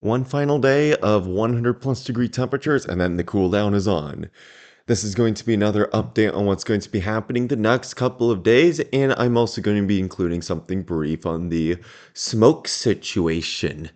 One final day of 100+ degree temperatures, and then the cool down is on. This is going to be another update on what's going to be happening the next couple of days, and I'm also going to be including something brief on the smoke situation.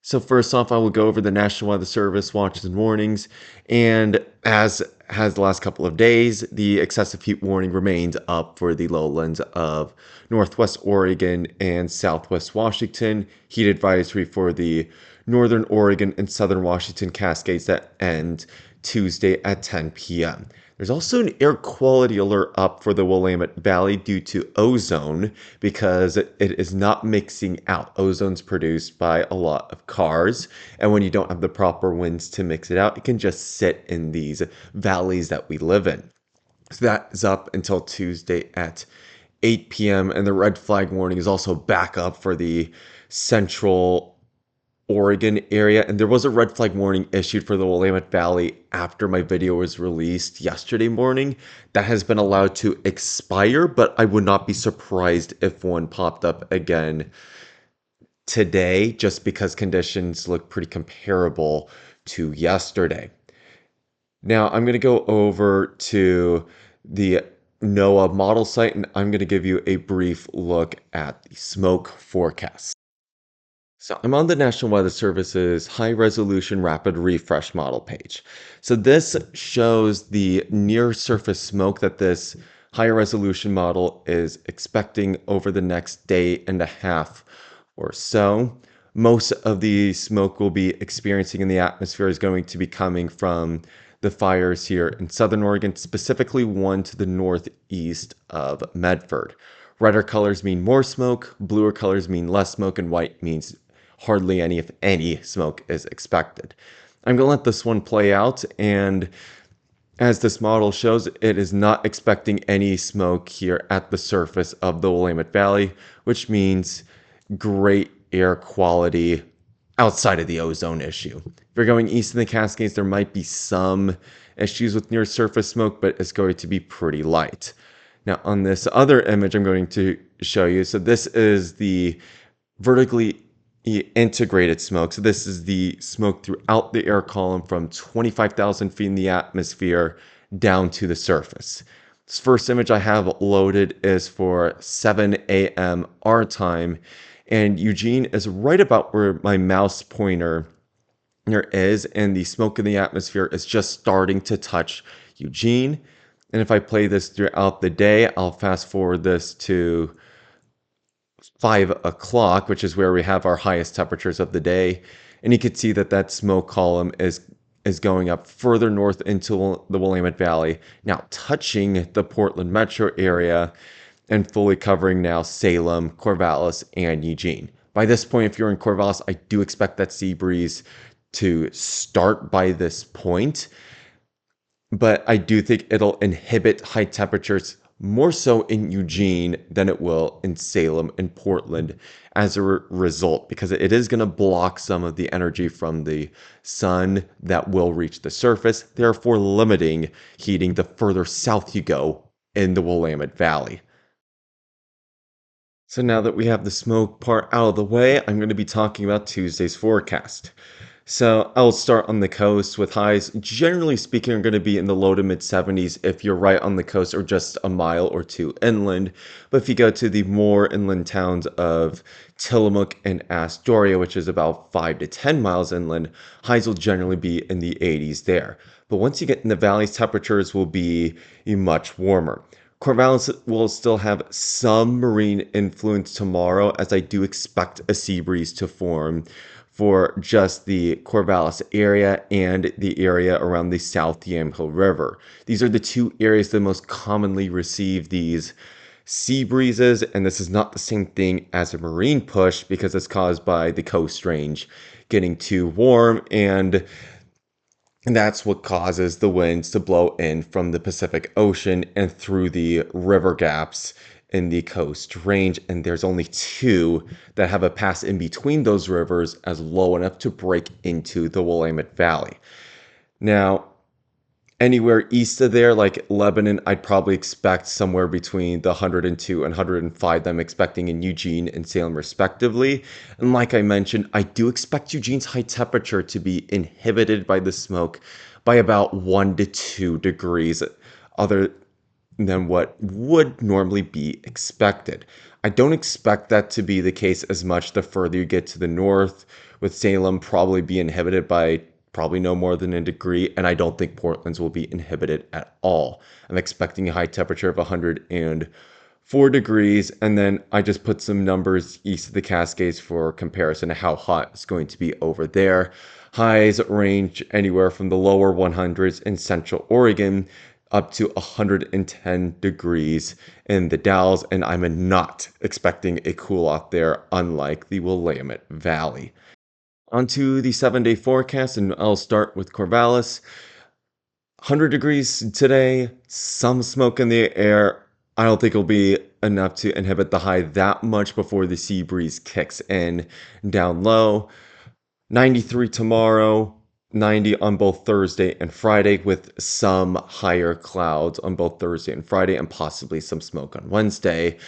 So first off, I will go over the National Weather Service watches and warnings, and as has the last couple of days, the excessive heat warning remains up for the lowlands of Northwest Oregon and Southwest Washington. Heat advisory for the Northern Oregon and Southern Washington Cascades that end Tuesday at 10 p.m. There's also an air quality alert up for the Willamette Valley due to ozone because it is not mixing out. Ozone's produced by a lot of cars, and when you don't have the proper winds to mix it out, it can just sit in these valleys that we live in. So that is up until Tuesday at 8 p.m., and the red flag warning is also back up for the central Oregon area, and there was a red flag warning issued for the Willamette Valley after my video was released yesterday morning. That has been allowed to expire, but I would not be surprised if one popped up again today, just because conditions look pretty comparable to yesterday. Now I'm going to go over to the NOAA model site, and I'm going to give you a brief look at the smoke forecast. So I'm on the National Weather Service's high resolution rapid refresh model page. So this shows the near surface smoke that this high resolution model is expecting over the next day and a half or so. Most of the smoke we'll be experiencing in the atmosphere is going to be coming from the fires here in Southern Oregon, specifically one to the northeast of Medford. Redder colors mean more smoke, bluer colors mean less smoke, and white means hardly any, if any, smoke is expected. I'm going to let this one play out, and as this model shows, it is not expecting any smoke here at the surface of the Willamette Valley, which means great air quality outside of the ozone issue. If you're going east in the Cascades, there might be some issues with near surface smoke, but it's going to be pretty light. Now, on this other image I'm going to show you, so this is the vertically integrated smoke. So this is the smoke throughout the air column from 25,000 feet in the atmosphere down to the surface. This first image I have loaded is for 7 a.m. our time, and Eugene is right about where my mouse pointer is, and the smoke in the atmosphere is just starting to touch Eugene. And if I play this throughout the day, I'll fast forward this to 5 o'clock, which is where we have our highest temperatures of the day. And you can see that that smoke column is going up further north into the Willamette Valley, now touching the Portland metro area and fully covering now Salem, Corvallis, and Eugene. By this point, if you're in Corvallis, I do expect that sea breeze to start by this point, but I do think it'll inhibit high temperatures more so in Eugene than it will in Salem and Portland as a result, because it is going to block some of the energy from the sun that will reach the surface, therefore limiting heating the further south you go in the Willamette Valley. So now that we have the smoke part out of the way, I'm going to be talking about Tuesday's forecast. So I'll start on the coast with highs, generally speaking, are going to be in the low to mid 70s if you're right on the coast or just a mile or two inland. But if you go to the more inland towns of Tillamook and Astoria, which is about 5 to 10 miles inland, highs will generally be in the 80s there. But once you get in the valleys, temperatures will be much warmer. Corvallis will still have some marine influence tomorrow, as I do expect a sea breeze to form for just the Corvallis area and the area around the South Yamhill River. These are the two areas that most commonly receive these sea breezes, and this is not the same thing as a marine push because it's caused by the coast range getting too warm, and that's what causes the winds to blow in from the Pacific Ocean and through the river gaps in the coast range. And there's only two that have a pass in between those rivers as low enough to break into the Willamette Valley. Now, Anywhere east of there, like Lebanon, I'd probably expect somewhere between the 102 and 105 that I'm expecting in Eugene and Salem, respectively. And like I mentioned, I do expect Eugene's high temperature to be inhibited by the smoke by about 1 to 2 degrees, other than what would normally be expected. I don't expect that to be the case as much the further you get to the north, with Salem probably be inhibited by probably no more than a degree, and I don't think Portland's will be inhibited at all. I'm expecting a high temperature of 104 degrees, and then I just put some numbers east of the Cascades for comparison to how hot it's going to be over there. Highs range anywhere from the lower 100s in central Oregon up to 110 degrees in the Dalles, and I'm not expecting a cool off there, unlike the Willamette Valley. Onto the 7-day forecast, and I'll start with Corvallis. 100 degrees today, some smoke in the air. I don't think it'll be enough to inhibit the high that much before the sea breeze kicks in down low. 93 tomorrow, 90 on both Thursday and Friday, with some higher clouds on both Thursday and Friday, and possibly some smoke on Wednesday,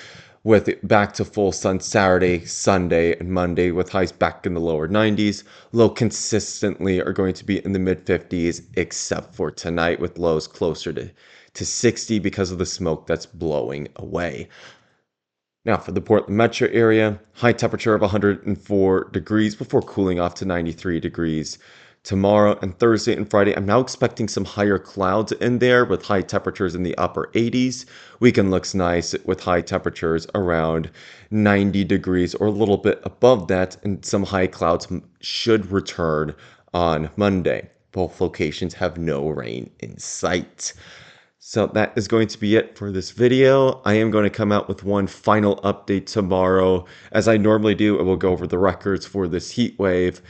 with back to full sun Saturday, Sunday, and Monday, with highs back in the lower 90s. Low consistently are going to be in the mid 50s, except for tonight, with lows closer to 60 because of the smoke that's blowing away. Now, for the Portland metro area, high temperature of 104 degrees before cooling off to 93 degrees. Tomorrow and Thursday and Friday, I'm now expecting some higher clouds in there with high temperatures in the upper 80s. Weekend looks nice with high temperatures around 90 degrees or a little bit above that, and some high clouds should return on Monday. Both locations have no rain in sight. So that is going to be it for this video. I am going to come out with one final update tomorrow. As I normally do, I will go over the records for this heat wave,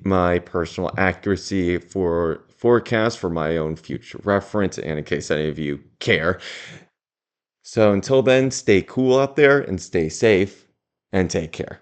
my personal accuracy for forecast for my own future reference, and in case any of you care. So until then, stay cool out there and stay safe, and take care.